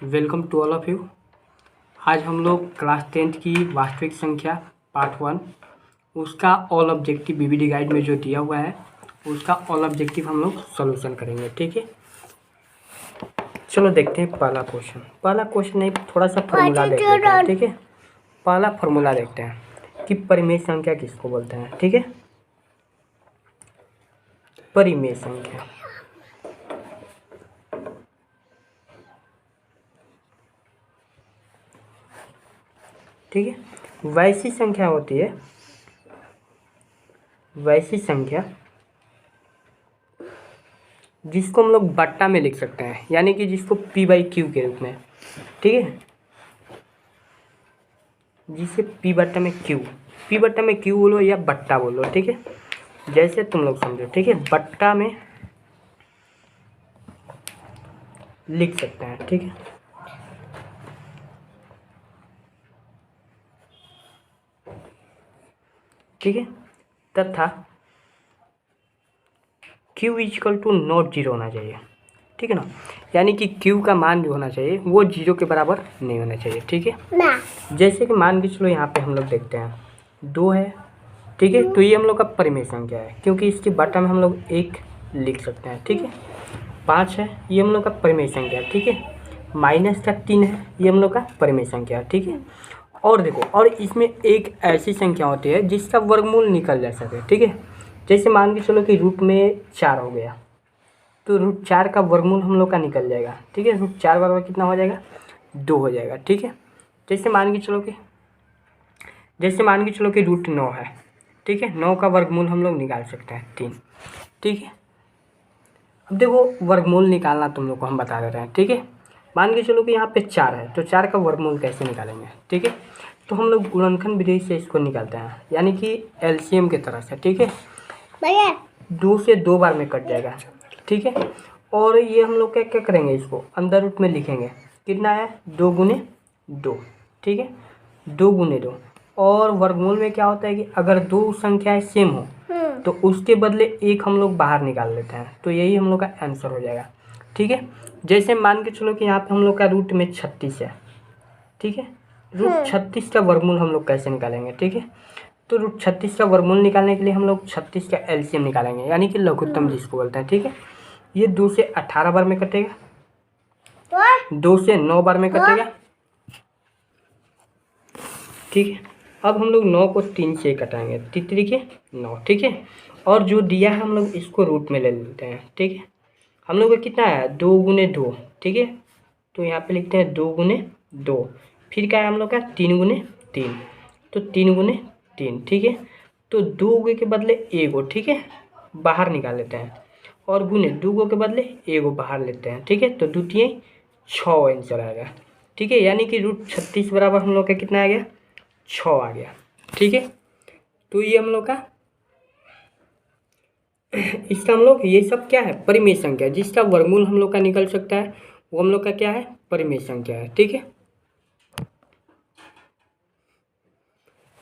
Welcome to all of you. आज हम लोग क्लास 10th की वास्तविक संख्या पार्ट 1 उसका ऑल ऑब्जेक्टिव बीबीडी गाइड में जो दिया हुआ है उसका ऑल ऑब्जेक्टिव हम लोग सॉल्यूशन करेंगे। ठीक है, चलो देखते हैं पहला क्वेश्चन नहीं, थोड़ा सा फार्मूला देख लेते हैं। ठीक है, पहला फार्मूला देखते हैं कि परिमेय संख्या किसको बोलते हैं। ठीक है, परिमेय संख्या ठीक है, वैसी संख्या होती है, वैसी संख्या जिसको हम लोग बट्टा में लिख सकते हैं, यानी कि जिसको p/q के रूप में। ठीक है, जिसे p/q बोलो या बट्टा बोलो। ठीक है, जैसे तुम लोग समझो। ठीक है, बट्टा में लिख सकते हैं। ठीक है, ठीक है, तथा q = नॉट जीरो होना चाहिए। ठीक है ना, यानी कि q का मान जो होना चाहिए वो जीरो के बराबर नहीं होना चाहिए। ठीक है, जैसे कि मान के चलो यहाँ पे हम लोग देखते हैं 2 है। ठीक है, तो ये हम लोग का परिमेय संख्या है क्योंकि इसके बट्टा में हम लोग 1 लिख सकते हैं। ठीक है, 5 है, ये हम लोग का परिमेय संख्या है। ठीक है, -3 है, ये हम लोग का परिमेय संख्या है। ठीक है, और देखो, और इसमें एक ऐसी संख्या होती है जिसका वर्गमूल निकल जा सके। ठीक है, जैसे मान के चलो कि रूट में 4 हो गया, तो √4 का वर्गमूल हम लोग का निकल जाएगा। ठीक है, √4 बराबर कितना हो जाएगा, 2 हो जाएगा। ठीक है, जैसे मान के चलो कि √9 है। ठीक है, 9 का वर्गमूल हम लोग निकाल सकते हैं 3। ठीक है, अब देखो वर्गमूल निकालना तुम लोग को हम बता दे रहे हैं। ठीक है, मान के चलो कि यहाँ पे 4 है, तो 4 का वर्गमूल कैसे निकालेंगे। ठीक है, तो हम लोग गुणनखंड विधि से इसको निकालते हैं, यानी कि एलसीएम की तरह से। ठीक है, 2 से 2 बार में कट जाएगा। ठीक है, और ये हम लोग क्या क्या करेंगे, इसको अंदर रूट में लिखेंगे। कितना है, 2 × 2। ठीक है, 2 × 2, और वर्गमूल में क्या होता है कि अगर दो संख्याएं सेम हो तो उसके बदले एक हम लोग बाहर निकाल लेते हैं, तो यही हम लोग का आंसर हो जाएगा। ठीक है, जैसे मान के चलो कि यहाँ पे हम लोग का रूट में 36 है। ठीक है, √36 का वर्गमूल हम लोग कैसे निकालेंगे। ठीक है, तो √36 का वर्गमूल निकालने के लिए हम लोग 36 का एलसीएम निकालेंगे, यानी कि लघुत्तम जिसको बोलते हैं। ठीक है, ये 2 से 18 बार में कटेगा, 2 से 9 बार में कटेगा। ठीक है, अब हम लोग 9 को 3 से कटाएंगे, 3 के 9। ठीक है, और जो दिया है हम लोग इसको रूट में ले लेते हैं। ठीक है, हम लोग का कितना है, 2 × 2। ठीक है, तो यहाँ पे लिखते हैं 2 × 2, फिर क्या है हम लोग का 3 × 3, तो 3 × 3। ठीक है, तो 2 के बदले 1, ठीक है, बाहर निकाल लेते हैं, और गुने 2 के बदले 1 बाहर लेते हैं। ठीक है, तो 2 × 6 आंसर आएगा। ठीक है, यानी कि √36 बराबर हम लोग का कितना आ गया, 6 आ गया। ठीक है, तो ये हम लोग का इसका हम लोग ये सब क्या है, परिमेय संख्या, जिसका वर्गमूल हम लोग का निकल सकता है वो हम लोग का क्या है, परिमेय संख्या है। ठीक है,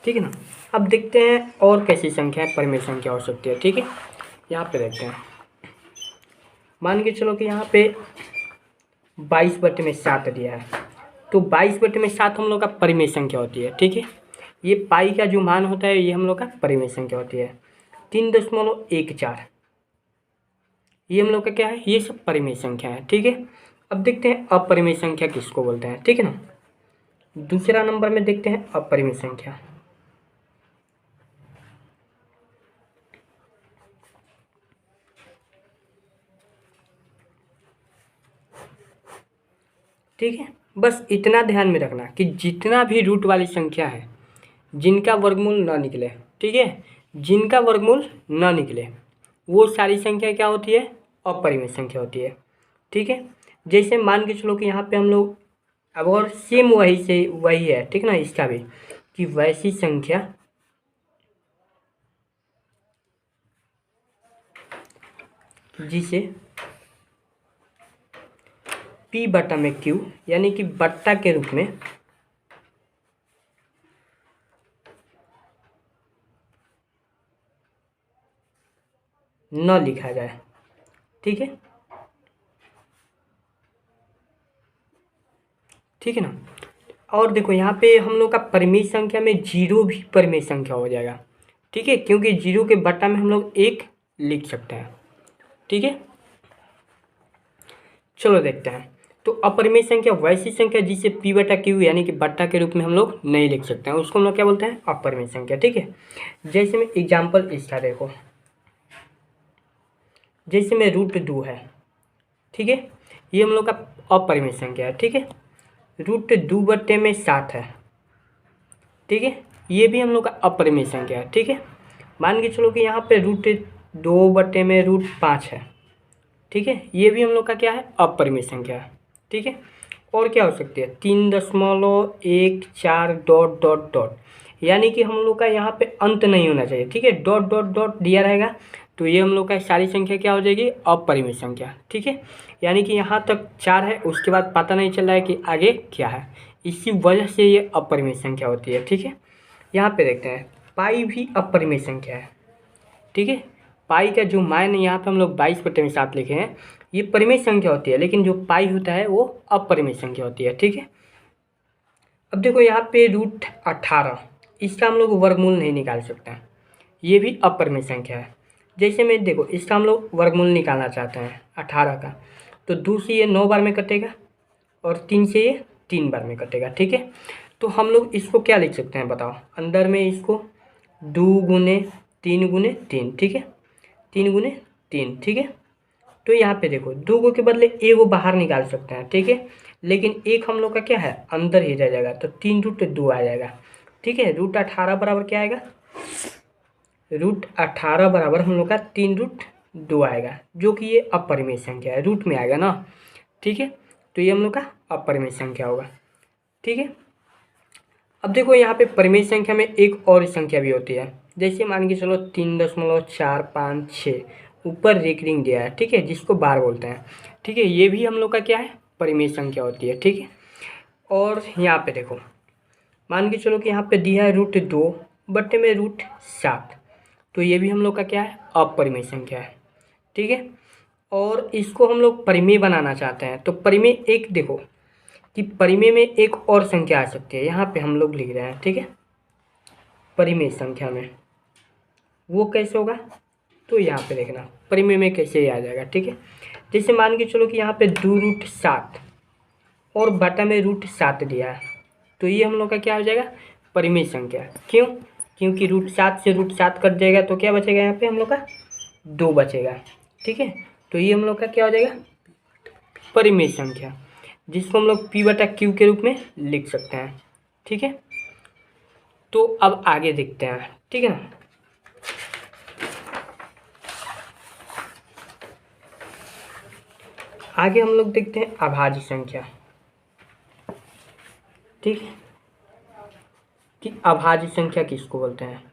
ठीक है ना। अब देखते हैं और कैसी संख्याएं परिमेय संख्या हो सकती है। ठीक है, यहाँ पे देखते हैं, मान के चलो कि यहाँ पे 22/7 दिया है, तो 22/7 हम लोग का परिमेय संख्या होती है। ठीक है, ये पाई का जो मान होता है ये हम लोग का परिमेय संख्या होती है। 3.14 ये हम लोग का क्या है, ये सब परिमेय संख्या है। ठीक है, अब देखते हैं अपरिमेय संख्या किसको बोलते हैं। ठीक है ना, दूसरा नंबर में देखते हैं अपरिमेय संख्या। ठीक है, बस इतना ध्यान में रखना कि जितना भी रूट वाली संख्या है जिनका वर्गमूल ना निकले, ठीक है, जिनका वर्गमूल ना निकले वो सारी संख्या क्या होती है, अपरिमेय संख्या होती है। ठीक है, जैसे मान के चलो कि यहाँ पे हम लोग अब और सेम वही से वही है। ठीक ना, इसका भी कि वैसी संख्या जिसे p/q यानी कि बट्टा के रूप में न लिखा जाए। ठीक है, ठीक है ना। और देखो यहाँ पे हम लोग का परिमेय संख्या में जीरो भी परिमेय संख्या हो जाएगा, ठीक है, क्योंकि जीरो के बट्टा में हम लोग एक लिख सकते हैं, ठीक है। चलो देखते हैं। तो अपरिमेय संख्या वैसी संख्या जिसे पी बटा क्यू यानी कि बट्टा के रूप में हम लोग नहीं लिख सकते हैं, उसको हम लोग क्या बोलते हैं, अपरिमेय संख्या, ठीक है। जैसे में एग्जाम्पल इसका देखो, जैसे में √2 है, ठीक है, ये हम लोग का अपरिमेय संख्या है, ठीक है। √2/7 है, ठीक है, ये भी हम लोग का अपरिमेय संख्या है, ठीक है। मान के चलो कि यहाँ पे √2/√5 है, ठीक है, ये भी हम लोग का क्या है, अपरिमेय संख्या है, ठीक है। और क्या हो सकती है, 3.14 डॉट डॉट डॉट, यानी कि हम लोग का यहाँ पे अंत नहीं होना चाहिए, ठीक है, डॉट डॉट डॉट दिया रहेगा तो ये हम लोग का सारी संख्या क्या हो जाएगी, अपरिमेय संख्या, ठीक है। यानी कि यहाँ तक 4 है, उसके बाद पता नहीं चल रहा है कि आगे क्या है, इसी वजह से ये अपरिमेय संख्या होती है, ठीक है। यहाँ पे देखते हैं, पाई भी अपरिमेय संख्या है, ठीक है। पाई का जो मान यहाँ पे हम लोग 22/7 लिखे हैं, ये परिमेय संख्या होती है, लेकिन जो पाई होता है वो अपरिमेय संख्या होती है, ठीक है। अब देखो यहाँ पे √18, इसका हम लोग वर्गमूल नहीं निकाल सकते हैं, ये भी अपरिमेय संख्या है। जैसे में देखो, इसका हम लोग वर्गमूल निकालना चाहते हैं 18 का, तो 2 से ये 9 बार में कटेगा और 3 से ये 3 बार में कटेगा, ठीक है। तो हम लोग इसको क्या लिख सकते हैं बताओ, अंदर में इसको 2 × 3 × 3, ठीक है, 3 × 3, ठीक है। तो यहाँ पे देखो, 2 के बदले एगो बाहर निकाल सकते हैं, ठीक है, लेकिन एक हम लोग का क्या है, अंदर ही रह जाएगा, तो 3√2 आ जाएगा, ठीक है। √18 बराबर क्या आएगा, √18 बराबर हम लोग का 3√2 आएगा, जो कि ये अपरिमेय संख्या है, रूट में आएगा ना, ठीक है। तो ये हम लोग का अपरिमेय संख्या होगा, ठीक है। अब देखो यहाँ पे परिमेय संख्या में एक और संख्या भी होती है, जैसे मान के चलो 3.456 ऊपर रेकरिंग दिया है, ठीक है, जिसको बार बोलते हैं, ठीक है, ये भी हम लोग का क्या है, परिमेय संख्या होती है, ठीक है। और यहाँ पे देखो, मान के चलो कि यहाँ पे दिया है √2/√7, तो ये भी हम लोग का क्या है, अपरिमेय संख्या है, ठीक है। और इसको हम लोग परिमेय बनाना चाहते हैं, तो परिमेय एक देखो कि परिमेय में एक और संख्या आ सकती है, यहाँ पे हम लोग लिख रहे हैं, ठीक है, परिमेय संख्या में वो कैसे होगा, तो यहाँ पे देखना परिमेय में कैसे आ जाएगा, ठीक है। जैसे मान के चलो कि यहाँ पे 2√7 और बटा में √7 दिया है, तो ये हम लोग का क्या हो जाएगा, परिमेय संख्या, क्यों, क्योंकि √7 से √7 कट जाएगा, तो क्या बचेगा यहाँ पे हम लोग का 2 बचेगा, ठीक है। तो ये हम लोग का क्या हो जाएगा, परिमेय संख्या, जिसको हम लोग p/q के रूप में लिख सकते हैं, ठीक है। तो अब आगे देखते हैं, ठीक है ना। आगे हम लोग देखते हैं अभाज्य संख्या, ठीक है, कि अभाज्य संख्या किसको बोलते हैं।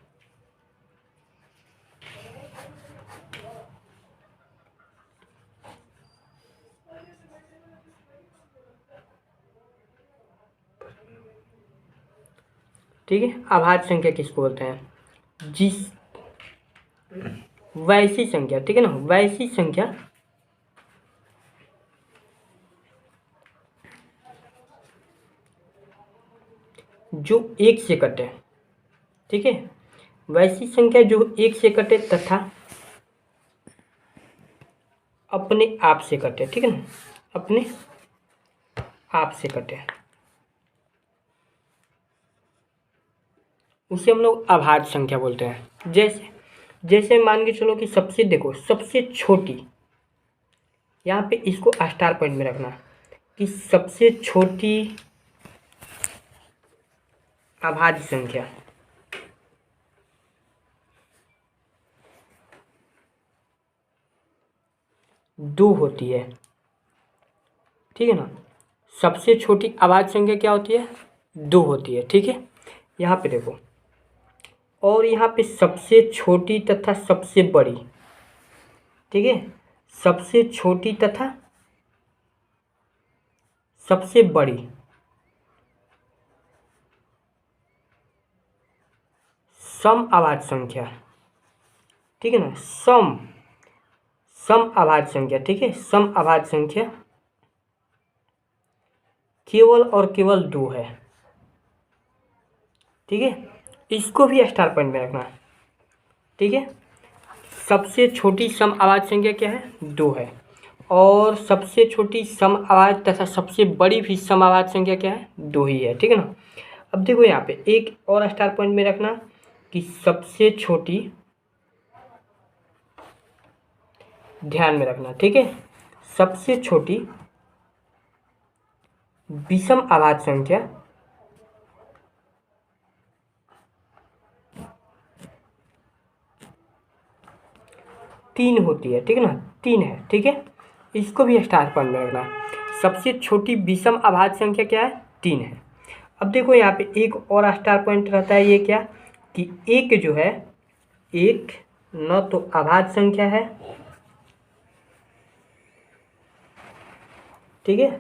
ठीक है, अभाज्य संख्या किसको बोलते हैं, जिस वैसी संख्या, ठीक है ना, वैसी संख्या जो 1 से कटे, ठीक है, वैसी संख्या जो 1 से कटे तथा अपने आप से कटे, ठीक है ना, अपने आप से कटे, उसे हम लोग अभाज्य संख्या बोलते हैं। जैसे जैसे मान के चलो कि सबसे देखो, सबसे छोटी, यहाँ पे इसको स्टार पॉइंट में रखना कि सबसे छोटी अभाज्य संख्या 2 होती है, ठीक है ना। सबसे छोटी अभाज्य संख्या क्या होती है, 2 होती है, ठीक है। यहाँ पे देखो, और यहाँ पे सबसे छोटी तथा सबसे बड़ी, ठीक है, सबसे छोटी तथा सबसे बड़ी सम अभाज्य संख्या, ठीक है ना, सम अभाज्य संख्या, ठीक है, सम अभाज्य संख्या केवल और केवल 2 है। ठीक है, इसको भी स्टार पॉइंट में रखना। ठीक है, सबसे छोटी सम आवाज़ संख्या क्या है? 2 है। और सबसे छोटी सम आवाज़ तथा सबसे बड़ी भी सम आवाज़ संख्या क्या है? 2 ही है। ठीक है ना। अब देखो यहाँ पे एक और स्टार पॉइंट में रखना कि सबसे छोटी, ध्यान में रखना। ठीक है, सबसे छोटी विषम आवाज़ संख्या तीन होती है। ठीक है ना, 3 है। ठीक है, इसको भी स्टार पॉइंट में रखना। सबसे छोटी विषम आवाज़ संख्या क्या है? 3 है। अब देखो यहाँ पे एक और स्टार पॉइंट रहता है, ये क्या कि एक जो है, एक न तो आवाज़ संख्या है, ठीक है,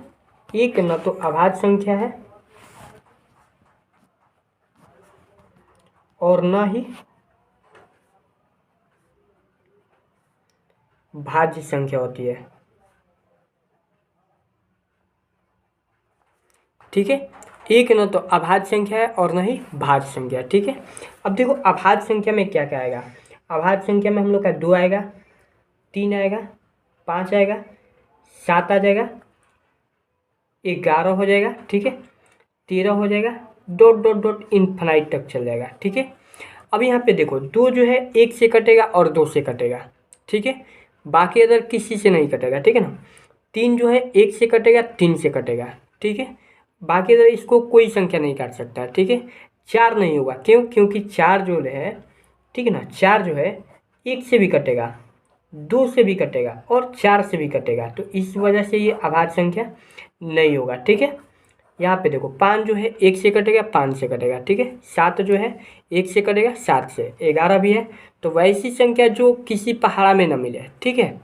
एक न तो आवाज़ संख्या है और न ही भाज्य संख्या होती है। ठीक है, एक न तो अभाज्य संख्या है और न ही भाज्य संख्या। ठीक है, अब देखो अभाज्य संख्या में क्या क्या आएगा? अभाज्य संख्या में हम लोग का 2 आएगा, 3 आएगा, 5 आएगा, 7 आ जाएगा, 11 हो जाएगा, ठीक है, 13 हो जाएगा, डॉट डॉट डॉट इन्फिनाइट तक चल जाएगा। ठीक है, अब यहाँ पे देखो 2 जो है 1 से कटेगा और 2 से कटेगा। ठीक है, बाकी अदर किसी से नहीं कटेगा। ठीक है ना। 3 जो है 1 से कटेगा, 3 से कटेगा। ठीक है, बाकी अदर इसको कोई संख्या नहीं काट सकता। ठीक है, 4 नहीं होगा, क्यों? क्योंकि 4 जो है, ठीक है ना, 4 जो है 1 से भी कटेगा, 2 से भी कटेगा और 4 से भी कटेगा, तो इस वजह से ये अभाज्य संख्या नहीं होगा। ठीक है, यहाँ पे देखो 5 जो है 1 से कटेगा, 5 से कटेगा। ठीक है, 7 जो है 1 से कटेगा, 7 से, 11 भी है। तो वैसी संख्या जो किसी पहाड़ा में न मिले। ठीक है,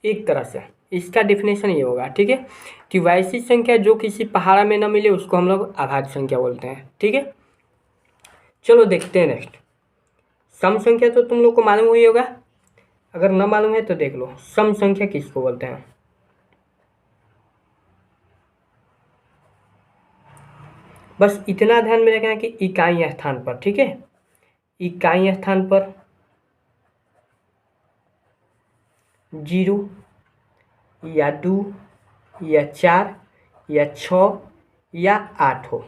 एक तरह से इसका डिफिनेशन ये होगा। ठीक है, कि वैसी संख्या जो किसी पहाड़ा में न मिले उसको हम लोग अभाज्य संख्या बोलते हैं। ठीक है, चलो देखते हैं नेक्स्ट। सम संख्या तो तुम लोग को मालूम ही होगा, अगर न मालूम है तो देख लो। सम संख्या किसको बोलते हैं? बस इतना ध्यान में रखना कि इकाई स्थान पर। ठीक है, इकाई स्थान पर 0 या 2 या 4 या 6 या 8 हो।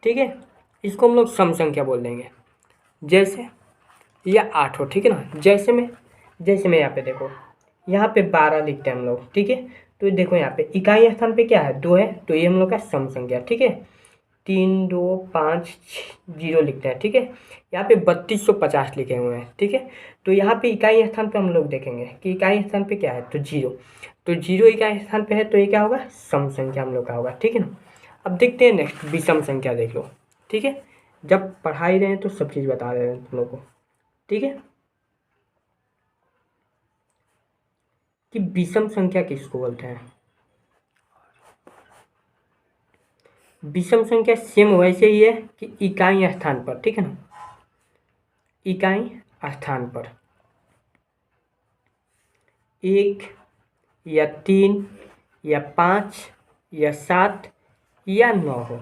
ठीक है, इसको हम लोग सम संख्या बोल देंगे। जैसे या 8 हो। ठीक है ना, जैसे में यहाँ पे देखो, यहाँ पे 12 लिखते हैं हम लोग। ठीक है, तो देखो यहाँ पे इकाई स्थान पे क्या है? 2 है, तो ये हम लोग का सम संख्या। ठीक है, 3 2 5 0 लिखते हैं। ठीक है, यहाँ पे 3250 लिखे हुए हैं। ठीक है, तो यहाँ पे इकाई स्थान पे हम लोग देखेंगे कि इकाई स्थान पे क्या है, तो 0। तो 0 इकाई स्थान पे है, तो ये क्या होगा? सम संख्या हम लोग का होगा। ठीक है ना। अब देखते हैं नेक्स्ट, विषम संख्या देख लो। ठीक है, जब पढ़ा ही रहे हैं तो सब चीज़ बता रहे हैं तुम लोग को। ठीक है, कि विषम संख्या किसको बोलते हैं? विषम संख्या सेम वैसे ही है कि इकाई स्थान पर। ठीक है ना, इकाई स्थान पर 1 या 3 या 5 या 7 या 9 हो।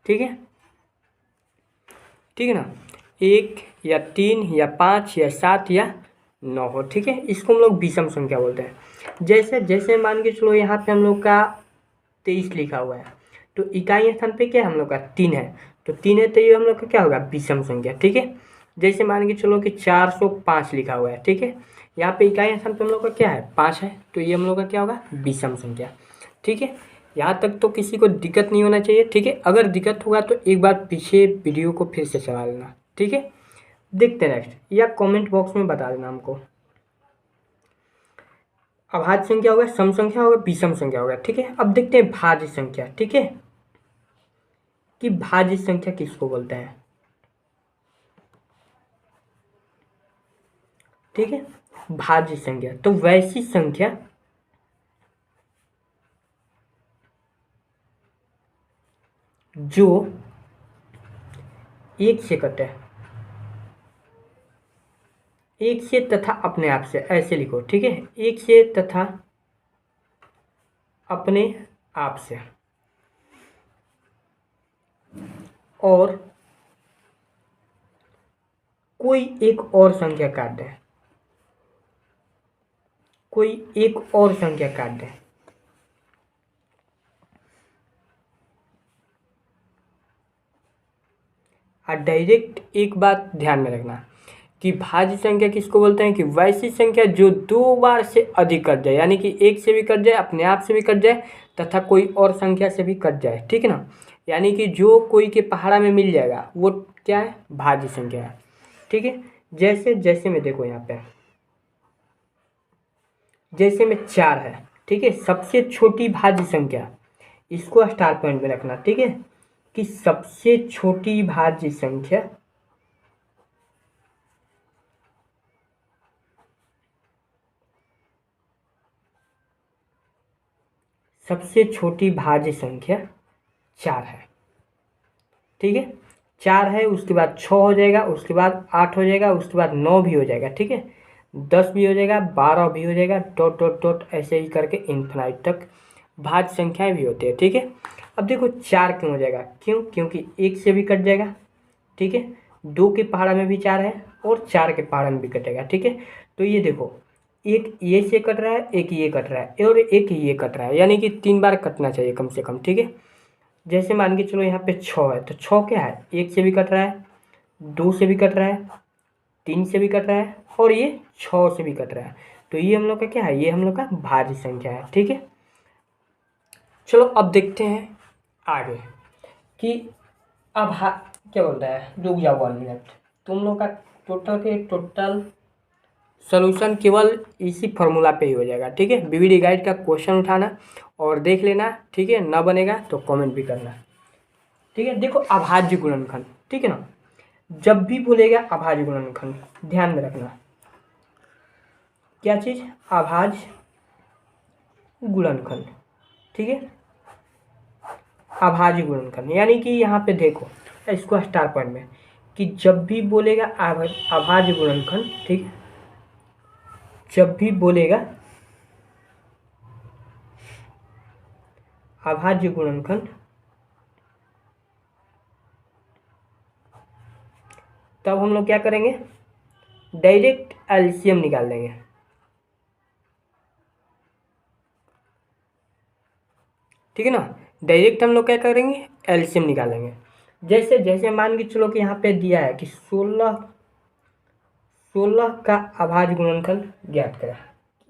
ठीक है, ठीक है ना, 1 या 3 या 5 या 7 या 9 हो। ठीक है, इसको हम लोग विषम संख्या बोलते हैं। जैसे जैसे मान के चलो यहाँ पे हम लोग का 23 लिखा हुआ है, तो इकाई स्थान पे क्या है? हम लोग का 3 है, तो 3 है, तो ये हम लोग का क्या होगा? विषम संख्या। ठीक है, जैसे मान के चलो कि 405 लिखा हुआ है। ठीक है, यहाँ पे इकाई स्थान पे हम लोग का क्या है? 5 है, तो ये हम लोग का क्या होगा? विषम संख्या। ठीक है, यहाँ तक तो किसी को दिक्कत नहीं होना चाहिए। ठीक है, अगर दिक्कत होगा तो एक बार पीछे वीडियो को फिर से चला लेना। ठीक है, देखते हैं नेक्स्ट, या कमेंट बॉक्स में बता देना हमको। अभाज्य संख्या होगा, सम संख्या होगा, विषम संख्या होगा। ठीक है, अब देखते हैं भाज्य संख्या। ठीक है, कि भाज्य संख्या किसको बोलते हैं? ठीक है, भाज्य संख्या तो वैसी संख्या जो 1 से कटे, 1 से तथा अपने आप से, ऐसे लिखो। ठीक है, 1 से तथा अपने आपसे और कोई एक और संख्या काट दें, कोई एक और संख्या काट दें, और डायरेक्ट एक बात ध्यान में रखना कि भाज्य संख्या किसको बोलते हैं कि वैसी संख्या जो दो बार से अधिक कट जाए, यानी कि एक से भी कट जाए, अपने आप से भी कट जाए, तथा कोई और संख्या से भी कट जाए, ठीक है ना। यानी कि जो कोई के पहाड़ा में मिल जाएगा वो क्या है, भाज्य संख्या है, ठीक है। जैसे जैसे में देखो यहाँ पे, जैसे में 4 है, ठीक है, सबसे छोटी भाज्य संख्या, इसको स्टार पॉइंट में रखना, ठीक है, कि सबसे छोटी भाज्य संख्या सबसे छोटी भाज्य संख्या 4 है, ठीक है। 4 है, उसके बाद 6 हो जाएगा, उसके बाद 8 हो जाएगा, उसके बाद 9 भी हो जाएगा, ठीक है, 10 भी हो जाएगा, 12 भी हो जाएगा, डॉट डॉट डॉट ऐसे ही करके इन्फिनाइट तक भाज्य संख्याएं भी होती है, ठीक है। अब देखो 4 क्यों हो जाएगा, क्यों, क्योंकि एक से भी कट जाएगा, ठीक है, 2 के पहाड़ा में भी 4 है और 4 के पहाड़ा में भी कटेगा, ठीक है। तो ये देखो, एक ये से कट रहा है, एक ये कट रहा है और एक ये कट रहा है, यानी कि 3 बार कटना चाहिए कम से कम, ठीक है। जैसे मान के चलो यहाँ पे 6 है, तो 6 क्या है, एक से भी कट रहा है, 2 से भी कट रहा है, 3 से भी कट रहा है और ये 6 से भी कट रहा है। तो ये हम लोग का क्या है, ये हम लोग का भाज्य संख्या है, ठीक है। चलो अब देखते हैं आगे कि अब क्या बोलता है, रुक जाओ 1 मिनट, तुम लोग का टोटल के टोटल सोल्यूशन केवल इसी फॉर्मूला पे ही हो जाएगा, ठीक है। बीवीडी गाइड का क्वेश्चन उठाना और देख लेना, ठीक है, ना बनेगा तो कमेंट भी करना, ठीक है। देखो अभाज्य गुणनखंड, ठीक है ना, जब भी बोलेगा अभाज्य गुणनखंड ध्यान में रखना, क्या चीज़, अभाज्य गुणनखंड, ठीक है, अभाज्य गुणनखंड, यानी कि यहाँ पे देखो इसको स्टार पॉइंट में, कि जब भी बोलेगा अभाज्य गुणनखंड, ठीक है, जब भी बोलेगा अभाज्य गुणनखंड, तब हम लोग क्या करेंगे, डायरेक्ट एलसीएम निकाल देंगे, ठीक है ना। डायरेक्ट हम लोग क्या करेंगे, एलसीएम निकालेंगे। जैसे जैसे मान के चलो कि यहाँ पे दिया है कि 16 का अभाज्य गुणनखंड ज्ञात करें,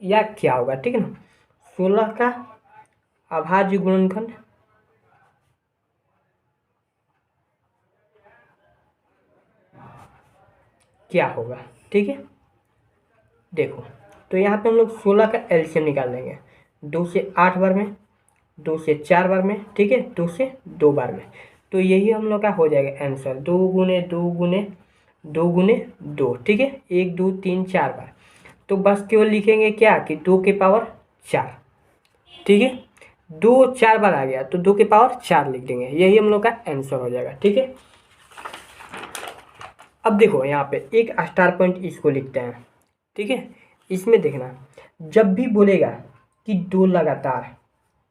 या क्या होगा, ठीक है ना, 16 का अभाज्य गुणनखंड क्या होगा, ठीक है। देखो तो यहाँ पे हम लोग 16 का एलसीएम निकाल देंगे, 2 से 8 बार में, 2 से 4 बार में, ठीक है, 2 से 2 बार में। तो यही हम लोग का हो जाएगा आंसर, 2 गुने 2 गुने 2 गुने 2, ठीक है, 1 2 3 4 बार। तो बस केवल लिखेंगे क्या कि 2 के पावर 4, ठीक है, 2 4 बार आ गया तो 2 के पावर 4 लिख देंगे, यही हम लोग का आंसर हो जाएगा, ठीक है। अब देखो यहाँ पे एक स्टार पॉइंट इसको लिखते हैं, ठीक है। इसमें देखना, जब भी बोलेगा कि 2 लगातार,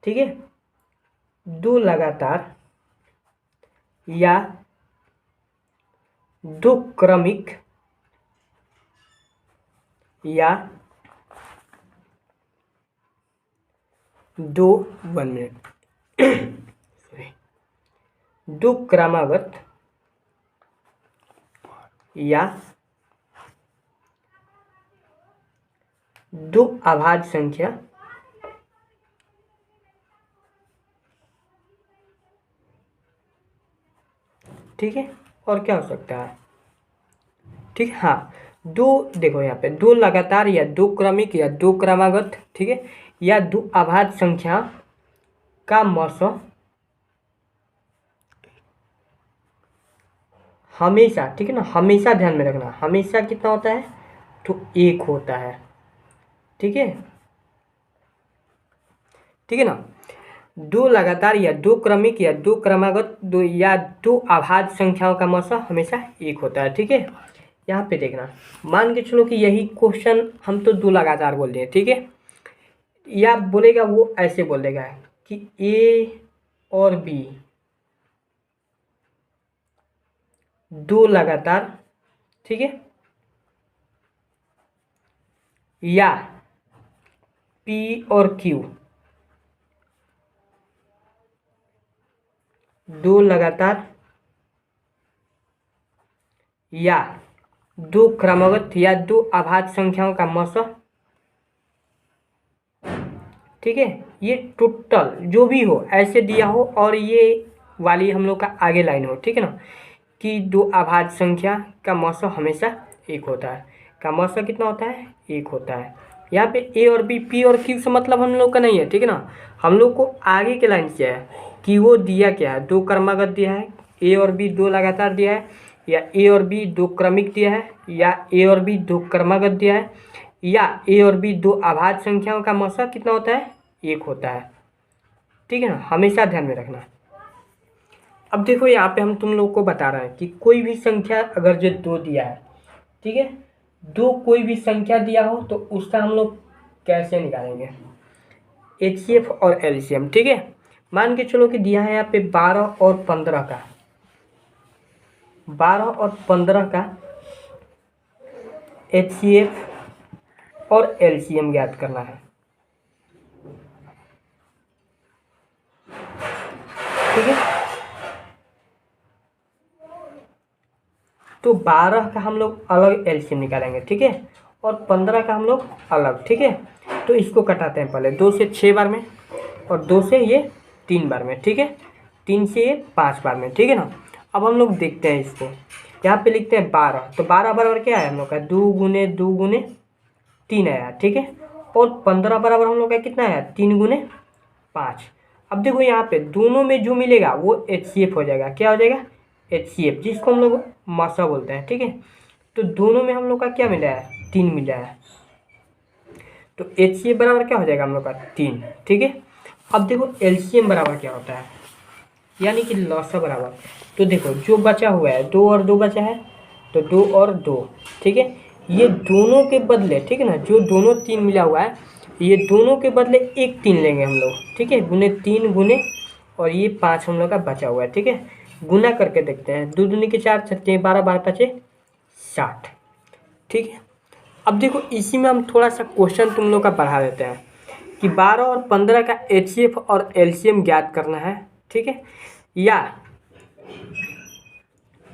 ठीक है, 2 लगातार या 2 क्रमिक या 2 1 मिनट सॉरी 2 क्रमागत या 2 अभाज्य संख्या ठीक है, और क्या हो सकता है, ठीक है, हाँ, 2 देखो यहाँ पे 2 लगातार या 2 क्रमिक या 2 क्रमागत, ठीक है, या 2 अभाज्य संख्या का मौसम हमेशा, ठीक है ना, हमेशा ध्यान में रखना, हमेशा कितना होता है, तो 1 होता है, ठीक है, ठीक है ना। 2 लगातार या 2 क्रमिक या 2 क्रमागत 2 या 2 अभाज्य संख्याओं का मौसम हमेशा 1 होता है, ठीक है। यहाँ पे देखना, मान के चलो कि यही क्वेश्चन हम तो 2 लगातार बोल रहे हैं, ठीक है, या बोलेगा वो ऐसे बोल देगा कि ए और बी दो लगातार, ठीक है, या पी और क्यू दो लगातार या दो क्रमगत या दो अभाज्य संख्याओं का मौसा, ठीक है, ये टोटल जो भी हो ऐसे दिया हो और ये वाली हम लोग का आगे लाइन हो, ठीक है ना, कि दो अभाज्य संख्या का मौसा हमेशा एक होता है, का मौसा कितना होता है, एक होता है। यहाँ पे ए और बी, पी और क्यू से मतलब हम लोग का नहीं है, ठीक है ना, हम लोग को आगे के लाइन से है कि वो दिया क्या है, दो क्रमागत दिया है, ए और बी दो लगातार दिया है, या ए और बी दो क्रमिक दिया है, या ए और बी दो क्रमागत दिया है, या ए और बी दो अभाज्य संख्याओं का मौसा कितना होता है, एक होता है, ठीक है ना, हमेशा ध्यान में रखना। अब देखो यहाँ पे हम तुम लोग को बता रहे हैं कि कोई भी संख्या अगर जो दो दिया है, ठीक है, दो कोई भी संख्या दिया हो तो उसका हम लोग कैसे निकालेंगे, एचसीएफ और एलसीएम, ठीक है। मान के चलो कि दिया है यहाँ पे 12 और 15 का, 12 और 15 का एचसीएफ और एलसीएम ज्ञात करना है, ठीक है। तो 12 का हम लोग अलग एलसीएम निकालेंगे, ठीक है, और 15 का हम लोग अलग, ठीक है। तो इसको कटाते हैं पहले 2 से 6 बार में और 2 से ये 3 बार में, ठीक है, 3 से ये 5 बार में, ठीक है ना। अब हम लोग देखते हैं इसको, यहाँ पे लिखते हैं 12, तो 12 बराबर क्या है हम लोग का, 2 गुने 2 गुने 3 आया, ठीक है, और 15 बराबर हम लोग का कितना आया, 3 गुने 5। अब देखो यहाँ पे दोनों में जो मिलेगा वो एचसीएफ हो जाएगा, क्या हो जाएगा, एचसीएफ, जिसको हम लोग मासा बोलते हैं, ठीक है। तो दोनों में हम लोग का क्या मिला है, 3 मिला है, तो एचसीएफ बराबर क्या हो जाएगा हम लोग का 3, ठीक है। अब देखो एलसीएम बराबर क्या होता है, यानी कि लॉसा बराबर, तो देखो जो बचा हुआ है 2 और 2 बचा है, तो 2 और 2, ठीक है, ये दोनों के बदले, ठीक है ना, जो दोनों 3 मिला हुआ है ये दोनों के बदले एक 3 लेंगे हम लोग, ठीक है, गुने 3 गुने और ये 5 हम लोग का बचा हुआ है, ठीक है। गुना करके देखते हैं, 2 दूनी के 4 छत्ते 12 12 पचे 60, ठीक है। अब देखो इसी में हम थोड़ा सा क्वेश्चन तुम लोग का बढ़ा देते हैं कि 12 और 15 का एचसीएफ और एलसीएम ज्ञात करना है, ठीक है, या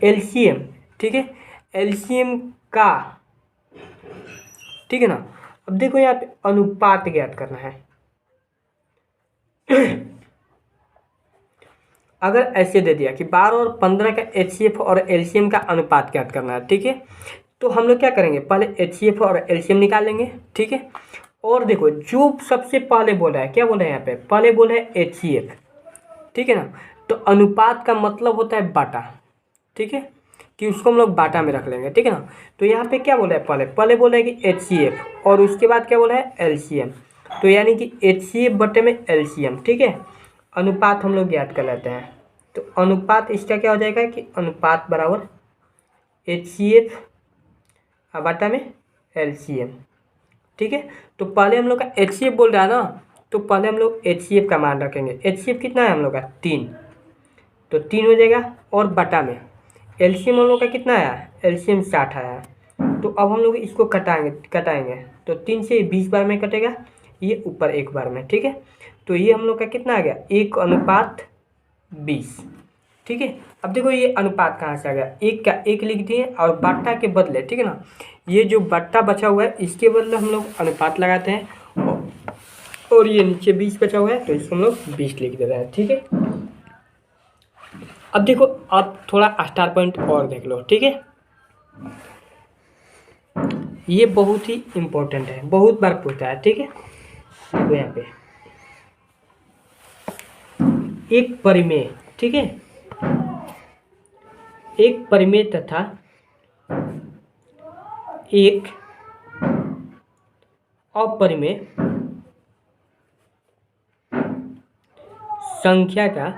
एलसीएम, ठीक है, एलसीएम का, ठीक है ना। अब देखो यहाँ पे अनुपात ज्ञात करना है। अगर ऐसे दे दिया कि 12 और 15 का एचसीएफ और एलसीएम का अनुपात ज्ञात करना है, ठीक है, तो हम लोग क्या करेंगे, पहले एचसीएफ और एलसीएम निकाल लेंगे, ठीक है। और देखो जो सबसे पहले बोला है, क्या बोला है यहाँ पे, पहले बोला है एचसीएफ, ठीक है ना, तो अनुपात का मतलब होता है बाटा, ठीक है, कि उसको हम लोग बाटा में रख लेंगे, ठीक है ना। तो यहाँ पे क्या बोला है, पहले पहले बोला है कि एचसीएफ और उसके बाद क्या बोला है, एलसीएम, तो यानी कि एचसीएफ बटे में एलसीएम, ठीक है, अनुपात हम लोग ज्ञात कर लेते हैं। तो अनुपात इसका क्या हो जाएगा कि अनुपात बराबर एचसीएफ बटा में एलसीएम, ठीक है। तो पहले हम लोग का एचसीएफ बोल रहा है ना, तो पहले हम लोग एचसीएफ का मान रखेंगे, एचसीएफ कितना है हम लोग का 3, तो 3 हो जाएगा, और बटा में एलसीएम हम लोग का कितना आया, एलसीएम 60 आया। तो अब हम लोग इसको कटाएंगे तो 3 से 20 बार में कटेगा, ये ऊपर एक बार में, ठीक है। तो ये हम लोग का कितना आ गया, 1:20, ठीक है। अब देखो ये अनुपात कहाँ से आ गया, एक का एक लिख दिए और बट्टा के बदले, ठीक है ना, ये जो बट्टा बचा हुआ है इसके बदले हम लोग अनुपात लगाते हैं, और ये नीचे 20 बचा हुआ है तो इसको हम लोग 20 लिख दे रहे हैं, ठीक है। अब देखो आप थोड़ा स्टार पॉइंट और देख लो, ठीक है, ये बहुत ही इम्पोर्टेंट है, बहुत बार पूछता है, ठीक है। देखो यहाँ पे एक परिमेय, ठीक है, एक परिमेय तथा एक अपरिमेय संख्या का,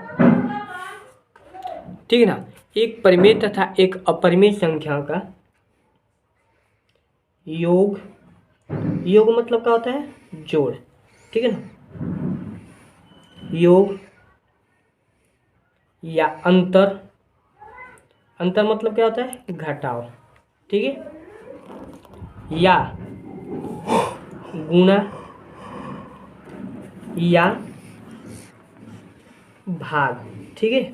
ठीक है ना, एक परिमेय तथा एक अपरिमेय संख्या का योग, योग मतलब क्या होता है, जोड़, ठीक है ना, योग या अंतर, अंतर मतलब क्या होता है घटाव, ठीक है, या गुणा या भाग, ठीक है,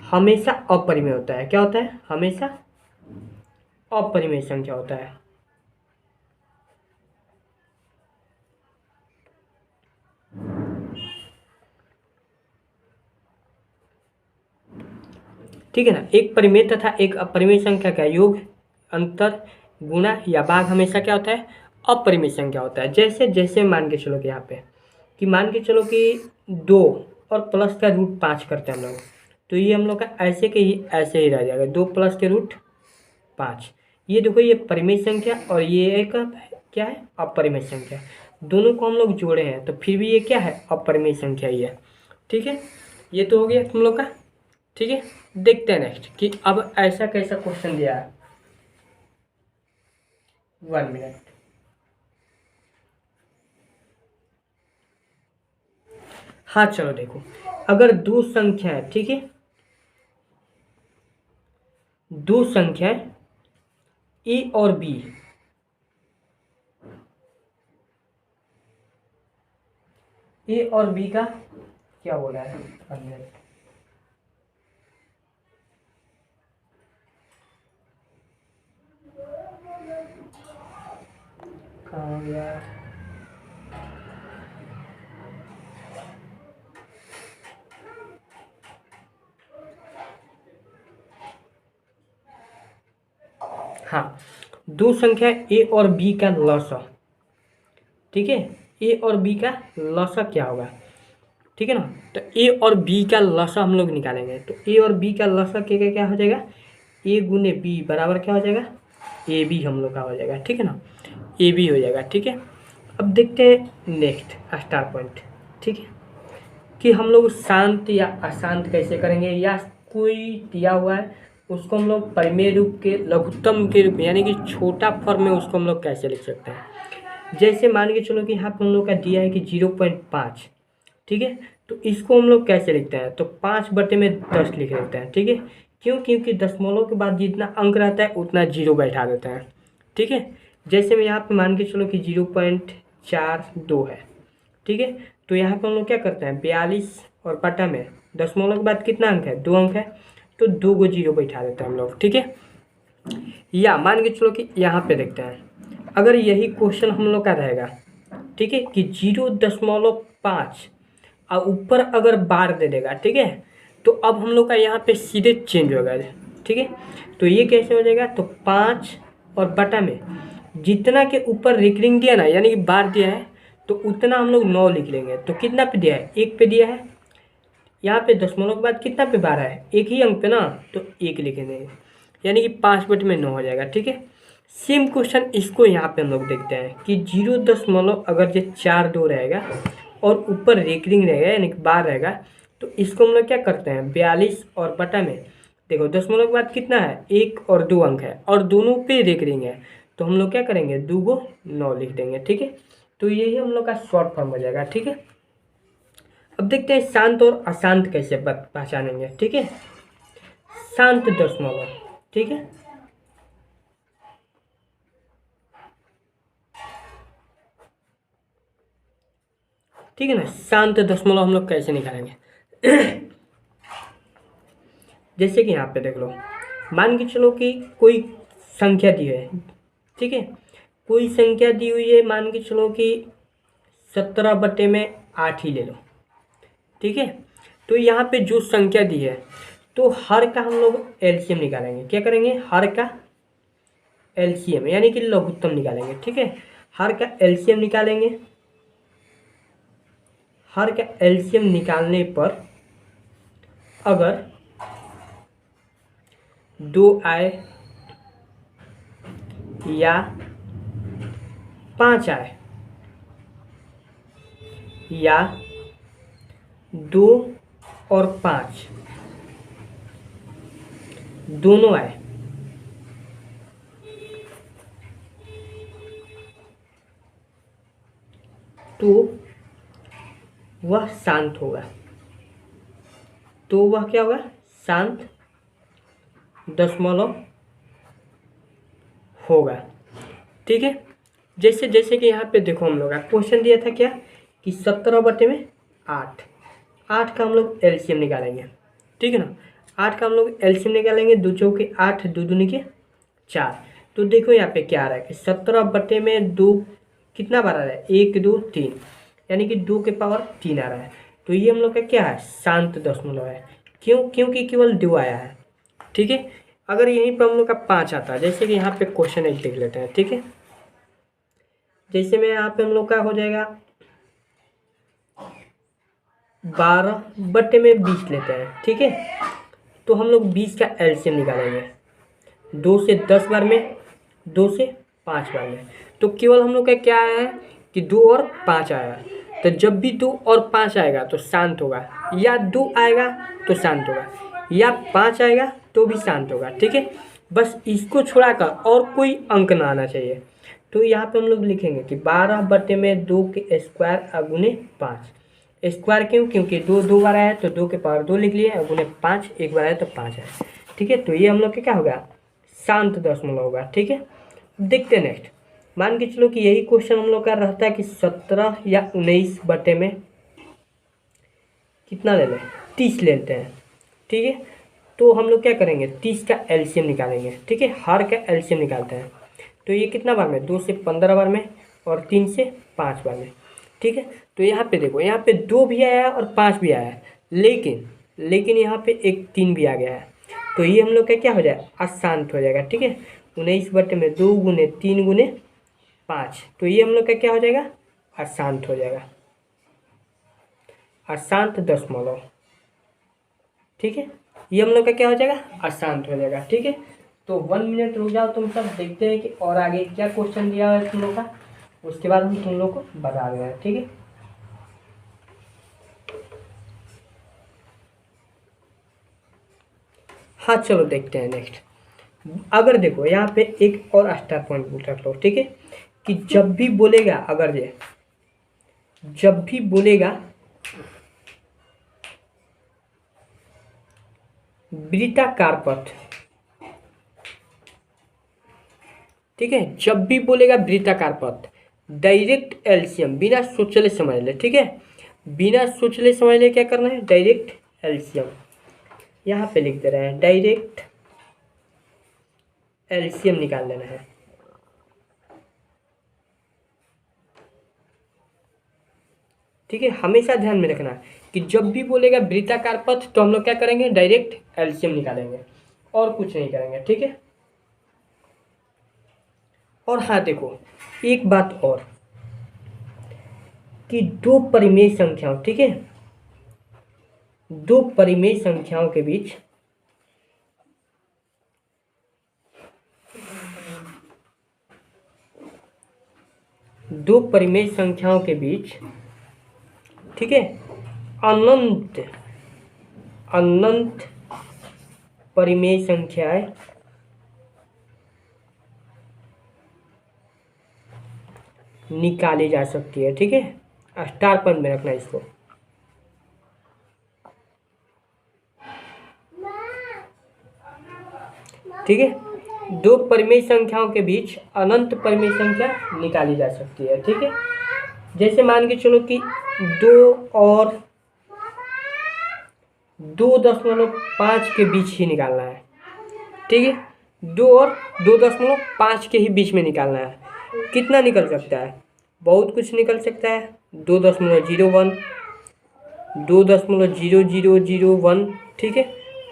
हमेशा अपरिमेय होता है। क्या होता है? हमेशा अपरिमेय संख्या होता है। ठीक है ना, एक परिमेय तथा एक अपरिमेय संख्या का योग, अंतर, गुणा या भाग हमेशा क्या होता है? अपरिमेय संख्या होता है। जैसे जैसे मान के चलो कि यहाँ पे कि मान के चलो कि 2 और प्लस का रूट 5 करते हैं हम लोग, तो ये हम लोग का ऐसे के ही ऐसे ही रह जाएगा, 2 प्लस के रूट 5। ये देखो, ये परिमेय संख्या और ये एक क्या है? अपरिमेय संख्या। दोनों को हम लोग जोड़े हैं तो फिर भी ये क्या है? अपरिमेय संख्या ही है। ठीक है, ये तो हो गया तुम लोग का। ठीक है, देखते हैं नेक्स्ट कि अब ऐसा कैसा क्वेश्चन दिया है। 1 मिनट। हाँ चलो देखो, अगर दो संख्या है, ठीक है, दो संख्या ए और बी, ए और बी का क्या बोला है? 1 मिनट। कहाँ हो गया? हाँ, दो संख्या ए और बी का लसा, ठीक है, ए और बी का लसा क्या होगा? ठीक है ना, तो ए और बी का लसा हम लोग निकालेंगे, तो ए और बी का लसा क्या क्या हो जाएगा? ए गुने बी बराबर क्या हो जाएगा? ए बी हम लोग का हो जाएगा। ठीक है ना, ए बी हो जाएगा। ठीक है, अब देखते हैं नेक्स्ट स्टार पॉइंट। ठीक है, कि हम लोग शांत या अशांत कैसे करेंगे, या कोई दिया हुआ है उसको हम लोग परिमेय रूप के लघुत्तम के रूप में, यानी कि छोटा फॉर्म में उसको हम लोग कैसे लिख सकते हैं। जैसे मान के चलो कि यहाँ पर हम लोग का दिया है कि 0.5, ठीक है, तो इसको हम लोग कैसे लिखते हैं? तो 5/10 लिख लेते हैं। ठीक है, क्यों? क्योंकि दशमलव के बाद जितना अंक रहता है उतना जीरो बैठा देते हैं। ठीक है, जैसे मैं यहाँ पे मान के चलो कि 0.42 है, ठीक है, तो यहाँ पर हम लोग क्या करते हैं? 42 और बटा में दशमलव के बाद कितना अंक है? 2 अंक है, तो 2 को जीरो बैठा देते हैं हम लोग। ठीक है, या मान के चलो कि यहाँ पे देखते हैं, अगर यही क्वेश्चन हम लोग का रहेगा, ठीक है, कि 0.5 और ऊपर अगर बार दे देगा, ठीक है, तो अब हम लोग का यहाँ पे सीधे चेंज होगा। ठीक है, तो ये कैसे हो जाएगा? तो 5 और बटा में जितना के ऊपर रिकरिंग दिया ना, यानी कि बार दिया है, तो उतना हम लोग 9 लिख लेंगे। तो कितना पे दिया है? 1 पे दिया है। यहाँ पे दशमलव के बाद कितना पे बार है? एक ही अंक पे ना, तो 1 लिखेंगे, यानी कि 5/9 हो जाएगा। ठीक है, सेम क्वेश्चन इसको यहाँ पे हम लोग देखते हैं कि 0 अगर जो 4 2 रहेगा और ऊपर रेकरिंग रहेगा यानी कि बार रहेगा, तो इसको हम लोग क्या करते हैं? 42 और बटा में देखो दशमलव के बाद कितना है? 1 और 2 अंक है और दोनों पे रेकरिंग है, तो हम लोग क्या करेंगे? 2 को 9 लिख देंगे। ठीक है, तो यही हम लोग का शॉर्ट फॉर्म हो जाएगा। ठीक है, अब देखते हैं शांत और अशांत कैसे पहचानेंगे। ठीक है, शांत दशमलव, ठीक है, ठीक है ना, शांत दशमलव हम लोग कैसे निकालेंगे? जैसे कि यहाँ पे देख लो, मान के चलो कि कोई संख्या दी है, ठीक है, कोई संख्या दी हुई है, मान के चलो कि 17/8 ही ले लो। ठीक है, तो यहाँ पे जो संख्या दी है, तो हर का हम लोग एलसीएम निकालेंगे। क्या करेंगे? हर का एलसीएम यानी कि लघुत्तम निकालेंगे। ठीक है, हर का एलसीएम निकालेंगे। हर का एलसीएम निकालने पर अगर 2 आए या 5 आए या 2 और 5 दोनों आए, तो वह शांत होगा। तो वह क्या होगा? शांत दशमलव होगा। ठीक है। जैसे जैसे कि यहाँ पे देखो हम लोग का क्वेश्चन दिया था क्या कि 17/8, 8 का हम लोग एलसीएम निकालेंगे। ठीक है ना, 8 का हम लोग एलसीएम निकालेंगे। 2 चौके 8, 2 दूनी के 4। तो देखो यहाँ पे क्या आ रहा है कि 17/2 कितना बार आ रहा है? 1 2 3, यानी कि 2 के पावर 3 आ रहा है। तो ये हम लोग का क्या है? शांत दशमलव है। क्यों? क्योंकि केवल 2 आया है। ठीक है। अगर यहीं पर हम लोग का 5 आता है, जैसे कि यहाँ पे क्वेश्चन एक देख लेते हैं। ठीक है, जैसे में यहाँ पे हम लोग का हो जाएगा 12/20 लेते हैं। ठीक है, तो हम लोग 20 का एलसीएम निकालेंगे। 2 से 10 बार में, 2 से 5 बार में। तो केवल हम लोग का क्या आया है कि 2 और 5 आया है। तो जब भी 2 और 5 आएगा तो शांत होगा, या 2 आएगा तो शांत होगा, या 5 आएगा तो भी शांत होगा। ठीक है, बस इसको छुड़ाकर और कोई अंक ना आना चाहिए। तो यहाँ पे हम लोग लिखेंगे कि 12/2 के स्क्वायर अगुने 5। स्क्वायर क्यों? क्योंकि 2 2 बार आया है तो 2 के पावर 2 लिख लिए, अगुने 5 एक बार आया तो 5 है। ठीक है, तो ये हम लोग का क्या होगा? शांत दशमलव होगा। ठीक है, देखते हैं नेक्स्ट। मान के चलो कि यही क्वेश्चन हम लोग का रहता है कि 17 या 19 बटे में कितना ले लें? 30 ले लेते हैं। ठीक है, तो हम लोग क्या करेंगे? 30 का एलसीएम निकालेंगे। ठीक है, हर का एलसीएम निकालते हैं। तो ये कितना बार में? 2 से 15 बार में और 3 से 5 बार में। ठीक है, तो यहाँ पे देखो, यहाँ पे 2 भी आया है और 5 भी आया है, लेकिन यहाँ पे एक 3 भी आ गया है। तो ये हम लोग का क्या हो जाएगा? अशांत हो जाएगा। ठीक है, 19 बटे में 2 गुने 3 गुने 5, तो ये हम लोग का क्या हो जाएगा? अशांत हो जाएगा, अशांत दशमलव। ठीक है, ये हम लोग का क्या हो जाएगा? अशांत हो जाएगा। ठीक है, तो 1 मिनट रुक जाओ तुम सब, देखते हैं कि और आगे क्या क्वेश्चन दिया हुआ है तुम लोग का, उसके बाद हम तुम लोग को बता रहे हैं। ठीक है, हाँ चलो देखते हैं नेक्स्ट। अगर देखो यहाँ पे एक और स्टार पॉइंट रख लो। ठीक है, कि जब भी बोलेगा, अगर ये जब भी बोलेगा वृत्ताकार पथ, ठीक है, जब भी बोलेगा वृत्ताकार पथ, डायरेक्ट एलसीएम बिना सोचले समझ ले। ठीक है, बिना सोचले समझ ले क्या करना है? डायरेक्ट एलसीएम यहाँ पे लिख दे रहे हैं, डायरेक्ट एलसीएम निकाल लेना है। ठीक है, हमेशा ध्यान में रखना कि जब भी बोलेगा वृत्ताकार पथ तो हम लोग क्या करेंगे? डायरेक्ट एलसीएम निकालेंगे, और कुछ नहीं करेंगे। ठीक है, और हाँ देखो एक बात और, कि दो परिमेय संख्याओं, ठीक है, दो परिमेय संख्याओं के बीच ठीक है, अनंत अनंत परिमेय संख्याएं निकाली जा सकती है। ठीक है, स्टार पॉइंट में रखना इसको। ठीक है, दो परिमेय संख्याओं के बीच अनंत परिमेय संख्या निकाली जा सकती है। ठीक है, जैसे मान के चलो कि 2 और 2.5 के बीच ही निकालना है। ठीक है, 2 और 2.5 के ही बीच में निकालना है। कितना निकल सकता है? बहुत कुछ निकल सकता है। 2.01, 2.0001, ठीक है,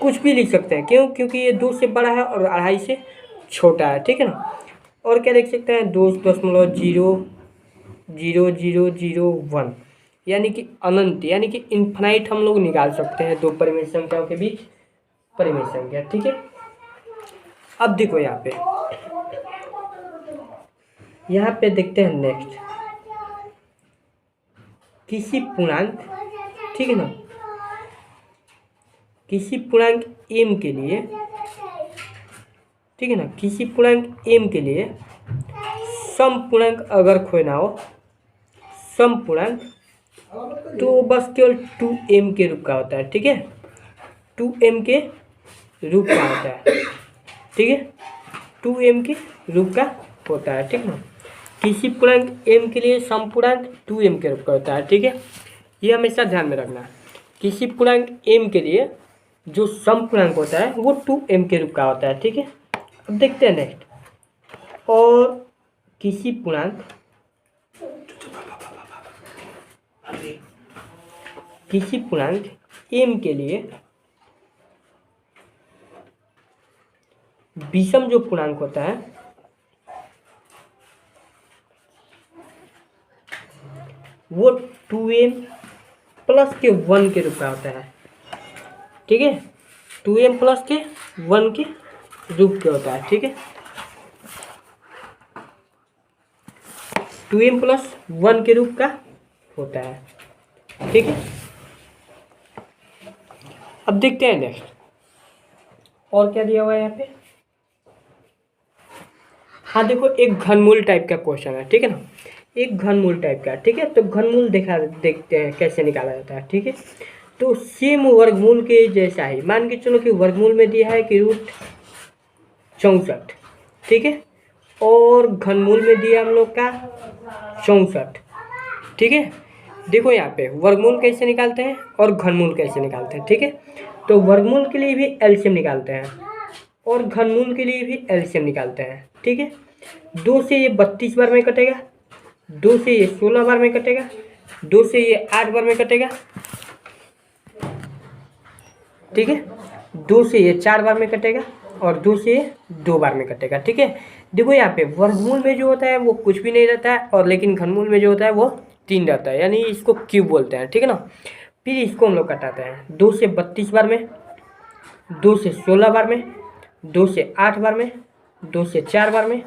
कुछ भी लिख सकते हैं। क्यों? क्योंकि ये 2 से बड़ा है और 2.5 से छोटा है। ठीक है ना, और क्या लिख सकते हैं? 2.000001, यानी कि अनंत, यानी कि इन्फिनाइट हम लोग निकाल सकते हैं दो परिमेय संख्याओं के बीच परिमेय संख्या। ठीक है, अब देखो यहाँ पे देखते हैं नेक्स्ट, किसी पूर्णांक, ठीक है ना, किसी पूर्णांक m के लिए, ठीक है ना, किसी पूर्णांक m के लिए सम पूर्णांक अगर खोजना हो, सम पूर्णांक तो बस केवल 2m के रूप का होता है, ठीक है, 2m के रूप का होता है, ठीक है, 2m के रूप का होता है, ठीक है। किसी पूर्णांक m के लिए समपूर्णांक 2m के रूप का होता है, ठीक है, ये हमेशा ध्यान में रखना। किसी पूर्णांक m के लिए जो समपूर्णांक होता है वो 2m के रूप का होता है, ठीक है। अब देखते हैं नेक्स्ट, और किसी पूर्णांक m के लिए विषम जो पूर्णांक होता है वो 2m प्लस के 1 के रूप का होता है, ठीक है, 2m प्लस के 1 के रूप के होता है, ठीक है, 2m प्लस 1 के रूप का होता है, ठीक है। अब देखते हैं नेक्स्ट, और क्या दिया हुआ है यहाँ पे। हाँ देखो, एक घनमूल टाइप का क्वेश्चन है, ठीक है ना, एक घनमूल टाइप का, ठीक है। तो घनमूल देखते हैं कैसे निकाला जाता है, ठीक है। तो सेम वर्गमूल के जैसा ही मान के चलो कि वर्गमूल में दिया है कि √64, ठीक है, और घनमूल में दिया हम लोग का 64, ठीक है। देखो यहाँ पे वर्गमूल कैसे निकालते हैं और घनमूल कैसे निकालते हैं, ठीक है। तो वर्गमूल के लिए भी एलसीएम निकालते हैं और घनमूल के लिए भी एलसीएम निकालते हैं, ठीक है। 2 से ये 32 बार में कटेगा, 2 से ये 16 बार में कटेगा, 2 से ये 8 बार में कटेगा, ठीक है, 2 से ये 4 बार में कटेगा और 2 से ये 2 बार में कटेगा, ठीक है। देखो यहाँ पे वर्गमूल में जो होता है वो कुछ भी नहीं रहता है, और लेकिन घनमूल में जो होता है वो 3 रहता है, यानी इसको क्यूब बोलते हैं, ठीक है ना। फिर इसको हम लोग कटाते हैं 2 से 32 बार में, 2 से 16 बार में, 2 से 8 बार में, 2 से 4 बार में,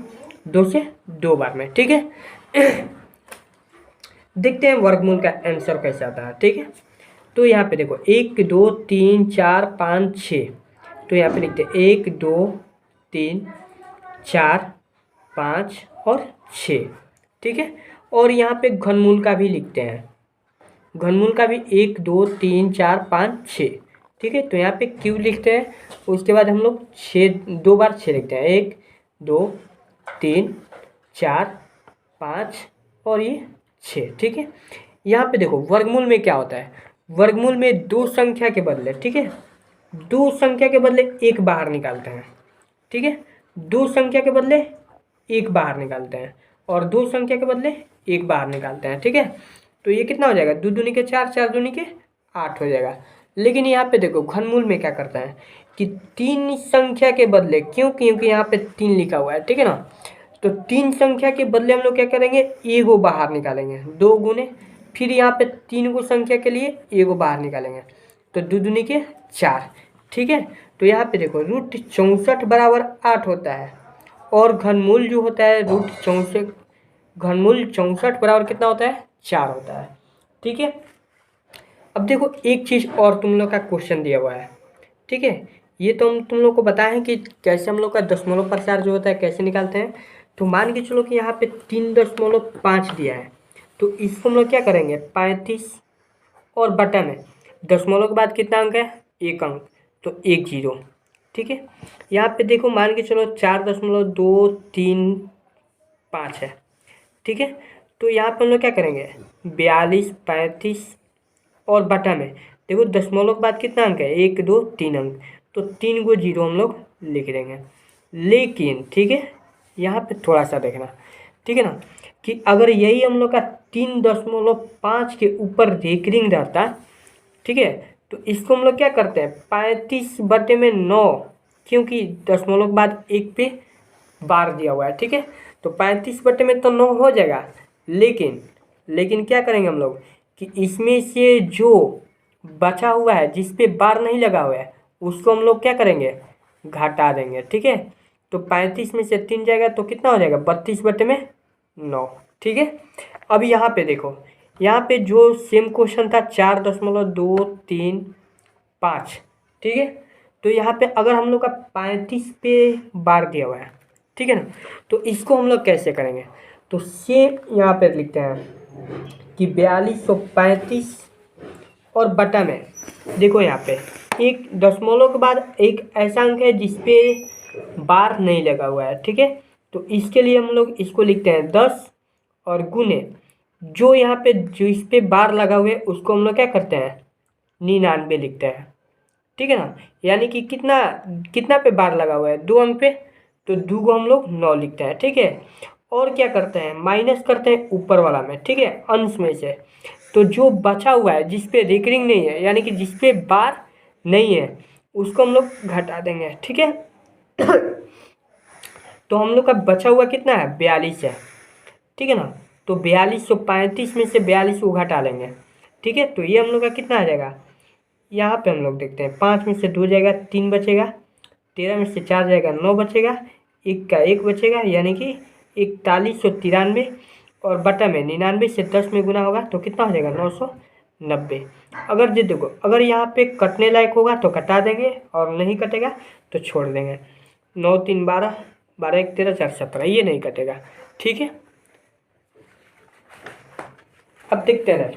2 से 2 बार में, ठीक है। देखते हैं वर्गमूल का आंसर कैसे आता है, ठीक है। तो यहाँ पे देखो 1 2 3 4 5 6, तो यहाँ पे लिखते हैं 1 2 3 4 5 और 6, ठीक है। और यहाँ पे घनमूल का भी लिखते हैं, घनमूल का भी 1 2 3 4 5 6, ठीक है। तो यहाँ पे क्यों लिखते हैं, उसके बाद हम लोग 2 बार 6 लिखते हैं, 1 2 3 4 5 और ये 6, ठीक है। यहाँ पे देखो वर्गमूल में क्या होता है, वर्गमूल में 2 संख्या के बदले, ठीक है, 2 संख्या के बदले 1 बाहर निकालते हैं, ठीक है, 2 संख्या के बदले 1 बाहर निकालते हैं और 2 संख्या के बदले 1 बाहर निकालते हैं, ठीक है। तो ये कितना हो जाएगा, 2 दूनी के 4, 4 दूनी के 8 हो जाएगा। लेकिन यहाँ पे देखो घनमूल में क्या करता है कि 3 संख्या के बदले, क्योंकि यहाँ पे 3 लिखा हुआ है, ठीक है ना, तो 3 संख्या के बदले हम लोग क्या करेंगे, 1 बाहर निकालेंगे, 2 गुने, फिर यहाँ पे 3 को संख्या के लिए 1 बाहर निकालेंगे, तो 2 दूनी के 4, ठीक है। तो यहाँ पे देखो √64 बराबर 8 होता है, और घनमूल जो होता है √64, घनमूल 64 बराबर कितना होता है, 4 होता है, ठीक है। अब देखो एक चीज़ और तुम लोग का क्वेश्चन दिया हुआ है, ठीक है, ये तो हम तुम लोग को बताएं कि कैसे हम लोग का दशमलव प्रसार जो होता है कैसे निकालते हैं। तो मान के चलो कि यहाँ पे 3.5 दिया है, तो इसको हम लोग क्या करेंगे, 35 और बटा में दशमलव के बाद कितना अंक है, 1 अंक, तो 1 0, ठीक है। यहाँ पे देखो मान के चलो 4.235 है, ठीक है। तो यहाँ पर हम लोग क्या करेंगे, 42 35 और बटा में देखो दशमलव के बाद कितना अंक है, 1 2 3 अंक, तो 3 को 0 हम लोग लिख देंगे। लेकिन ठीक है, यहाँ पे थोड़ा सा देखना, ठीक है ना, कि अगर यही हम लोग का 3.5 के ऊपर रेकरिंग रहता, ठीक है, तो इसको हम लोग क्या करते हैं, 35/9, क्योंकि दशमलव के बाद 1 पे बार दिया हुआ है, ठीक है, तो 35/में तो 9 हो जाएगा। लेकिन क्या करेंगे हम लोग कि इसमें से जो बचा हुआ है जिस पे बार नहीं लगा हुआ है उसको हम लोग क्या करेंगे, घटा देंगे, ठीक है। तो 35 में से 3 जाएगा तो कितना हो जाएगा, 32/9, ठीक है। अब यहाँ पे देखो, यहाँ पे जो सेम क्वेश्चन था 4.235, ठीक है, तो यहाँ पे अगर हम लोग का 35 पे बार दिया हुआ है, ठीक है ना, तो इसको हम लोग कैसे करेंगे, तो सेम यहाँ पे लिखते हैं कि 4235 और बटा में देखो यहाँ पे एक दशमलव के बाद एक ऐसा अंक है जिसपे बार नहीं लगा हुआ है, ठीक है। तो इसके लिए हम लोग इसको लिखते हैं 10 और गुने जो यहाँ पे जो इस पे बार लगा हुआ है उसको हम लोग क्या करते हैं 99 लिखते हैं, ठीक है ना। यानी कि कितना कितना पे बार लगा हुआ है 2 अंक पे, तो 2 को हम लोग 9 लिखते हैं, ठीक है। और क्या करते हैं माइनस करते हैं ऊपर वाला में, ठीक है, अंश में से। तो जो बचा हुआ है जिस पे रिकरिंग नहीं है यानी कि जिस पे बार नहीं है उसको हम लोग घटा देंगे, ठीक है। तो हम लोग का बचा हुआ कितना है 42 है, ठीक है ना। तो 4235 में से 42 को घटा लेंगे, ठीक है। तो ये हम लोग का कितना आ जाएगा, यहाँ पे हम लोग देखते हैं 5 में से 2 जाएगा 3 बचेगा, 13 में से 4 जाएगा 9 बचेगा, 1 का 1 बचेगा यानी कि 4193 और बटा में 99 से 10 में गुना होगा तो कितना हो जाएगा 990। अगर जी देखो अगर यहाँ पे कटने लायक होगा तो कटा देंगे और नहीं कटेगा तो छोड़ देंगे। 9 3 12, 12 1 13, 4 17, ये नहीं कटेगा, ठीक है। अब देखते हैं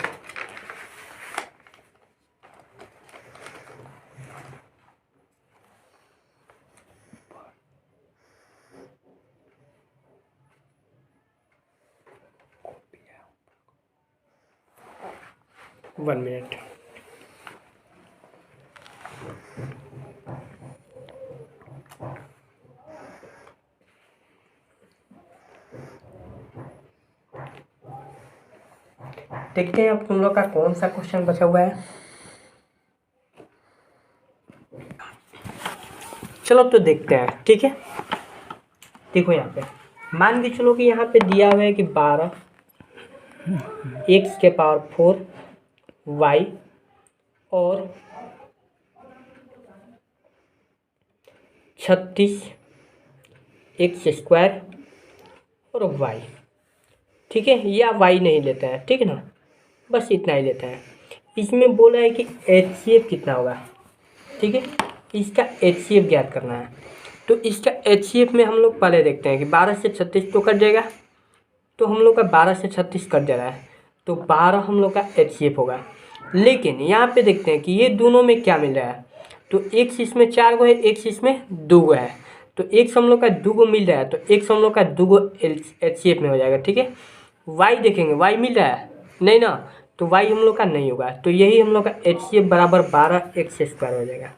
1 मिनट। देखते हैं अब तुम लोग का कौन सा क्वेश्चन बचा हुआ है। चलो तो देखते हैं, ठीक है। देखो यहाँ पे मान के चलो कि यहाँ पे दिया हुआ है कि 12 x के पावर 4 y और 36 एक्स स्क्वायर और y, ठीक है। या y नहीं लेते हैं, ठीक है ना, बस इतना ही लेते हैं। इसमें बोला है कि HCF कितना होगा, ठीक है। इसका HCF ज्ञात करना है। तो इसका HCF में हम लोग पहले देखते हैं कि 12 से 36 तो कट जाएगा, तो हम लोग का 12 से 36 कट जा रहा है तो 12 हम लोग का HCF होगा। लेकिन यहाँ पे देखते हैं कि ये दोनों में क्या मिल रहा है, तो x इसमें 4 गो है, x इसमें 2 गो है, तो x हम लोग का 2 गो मिल रहा है तो x हम लोग का 2 गो HCF में हो जाएगा, ठीक है। y देखेंगे y मिल रहा है नहीं ना, तो y हम लोग का नहीं होगा, तो यही हम लोग का HCF बराबर 12 एक्स स्क्वायर हो जाएगा,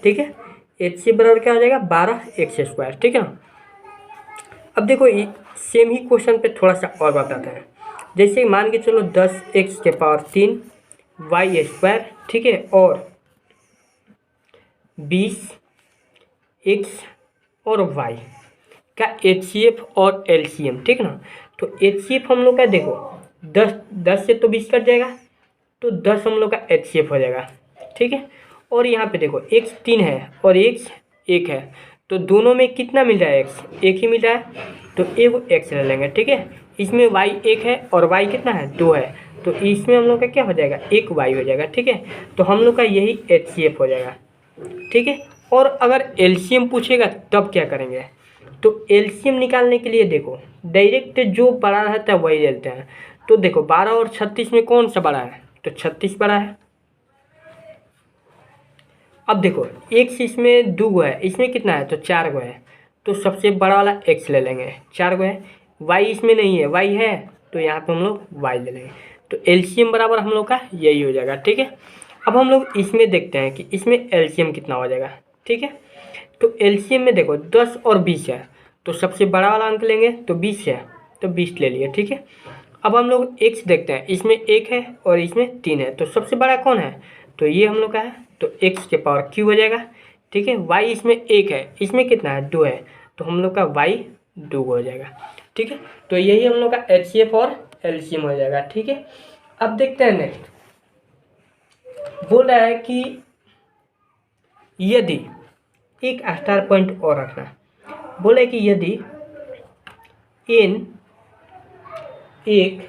ठीक है। HCF बराबर क्या हो जाएगा 12 एक्स स्क्वायर, ठीक है ना। अब देखो सेम ही क्वेश्चन पे थोड़ा सा और बताते हैं। जैसे मान के चलो 10 एक्स के पावर 3 वाई स्क्वायर, ठीक है, और 20 एक्स और वाई का HCF और LCM, ठीक है ना। तो HCF हम लोग का देखो 10 से तो 20 कट जाएगा तो 10 हम लोग का HCF हो जाएगा, ठीक है। और यहाँ पे देखो x 3 है और x 1 है, तो दोनों में कितना मिल रहा है x एक ही मिल रहा है तो एक x ले लेंगे, ठीक है। इसमें y 1 है और y कितना है 2 है, तो इसमें हम लोग का क्या हो जाएगा 1 y हो जाएगा, ठीक है। तो हम लोग का यही HCF हो जाएगा, ठीक है। और अगर LCM पूछेगा तब क्या करेंगे, तो LCM निकालने के लिए देखो डायरेक्ट जो बड़ा रहता है वही लेते हैं। तो देखो 12 और 36 में कौन सा बड़ा है, तो 36 बड़ा है। अब देखो x इसमें 2 गो है, इसमें कितना है तो 4 गो है, तो सबसे बड़ा वाला x ले लेंगे, 4 गो है। y इसमें नहीं है, y है तो यहाँ पे हम लोग y ले लेंगे, तो LCM बराबर हम लोग का यही हो जाएगा, ठीक है। अब हम लोग इसमें देखते हैं कि इसमें LCM कितना हो जाएगा, ठीक है। तो LCM में देखो 10 और 20 है, तो सबसे बड़ा वाला अंक लेंगे तो 20 है, तो 20 ले लिए, ठीक है। अब हम लोग x देखते हैं, इसमें 1 है और इसमें 3 है, तो सबसे बड़ा कौन है, तो ये हम लोग का है, तो x के पावर q हो जाएगा, ठीक है। y इसमें 1 है, इसमें कितना है 2 है, तो हम लोग का y 2 हो जाएगा, ठीक है। तो यही हम लोग का HCF और LCM हो जाएगा, ठीक है। अब देखते हैं नेक्स्ट, बोल रहा है कि यदि एक स्टार पॉइंट और रखना, बोले कि यदि n एक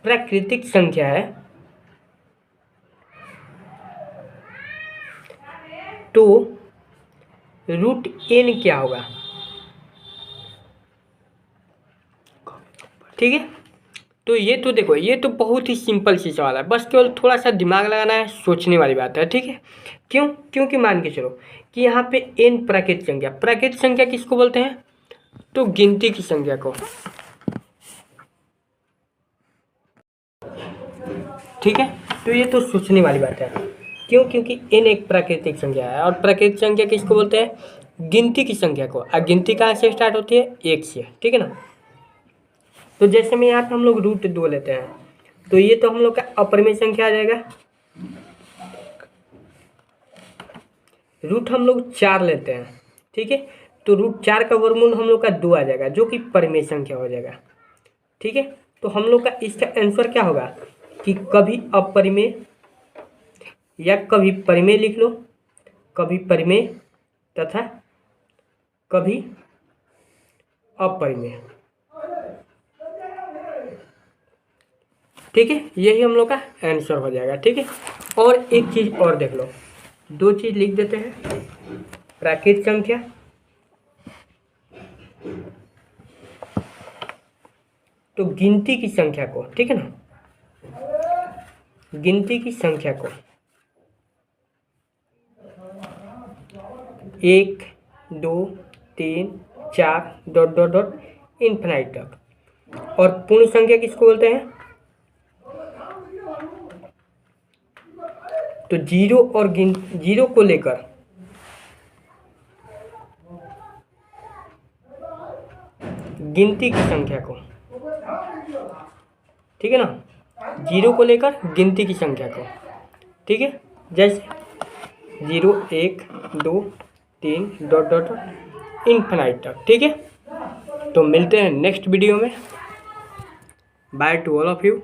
प्राकृतिक संख्या है तो रूट n क्या होगा, ठीक है। तो ये तो देखो, ये तो बहुत ही सिंपल सी सवाल है, बस केवल थोड़ा सा दिमाग लगाना है, सोचने वाली बात है, ठीक है। क्यों? क्योंकि मान के चलो कि यहाँ पे n प्राकृत संख्या किसको बोलते हैं? तो गिनती की संख्या को, ठीक है। तो ये तो सोचने वाली बात है। क्यों? क्योंकि n एक प्राकृतिक संख्या है, और प्राकृतिक संख्या किसको बोलते हैं? गिनती की संख्या को। और गिनती कहाँ से स्टार्ट होती है? 1 से, ठीक है ना। तो जैसे में यहाँ पे हम लोग √2 लेते हैं, तो ये तो हम लोग का अपरिमेय संख्या आ जाएगा। रूट हम लोग 4 लेते हैं, ठीक है, तो √4 का वर्गमूल हम लोग का 2 आ जाएगा, जो कि परिमेय संख्या हो जाएगा, ठीक है। तो हम लोग का इसका आंसर क्या होगा कि कभी अपरिमेय या कभी परिमेय लिख लो, कभी परिमेय तथा कभी अपरिमेय, ठीक है। यही हम लोग का आंसर हो जाएगा, ठीक है। और एक चीज़ और देख लो, 2 चीज़ लिख देते हैं। प्राकृत संख्या तो गिनती की संख्या को, ठीक है ना, गिनती की संख्या को 1 2 3 4 डॉट डॉट डॉट इन्फिनाइट तक। और पूर्ण संख्या किसको बोलते हैं? तो जीरो को लेकर गिनती की संख्या को, ठीक है ना, 0 को लेकर गिनती की संख्या को, ठीक है। जैसे 0 1 2 3 डॉट डॉट डॉट इन्फिनाइट तक, ठीक है। तो मिलते हैं नेक्स्ट वीडियो में। By two all of you.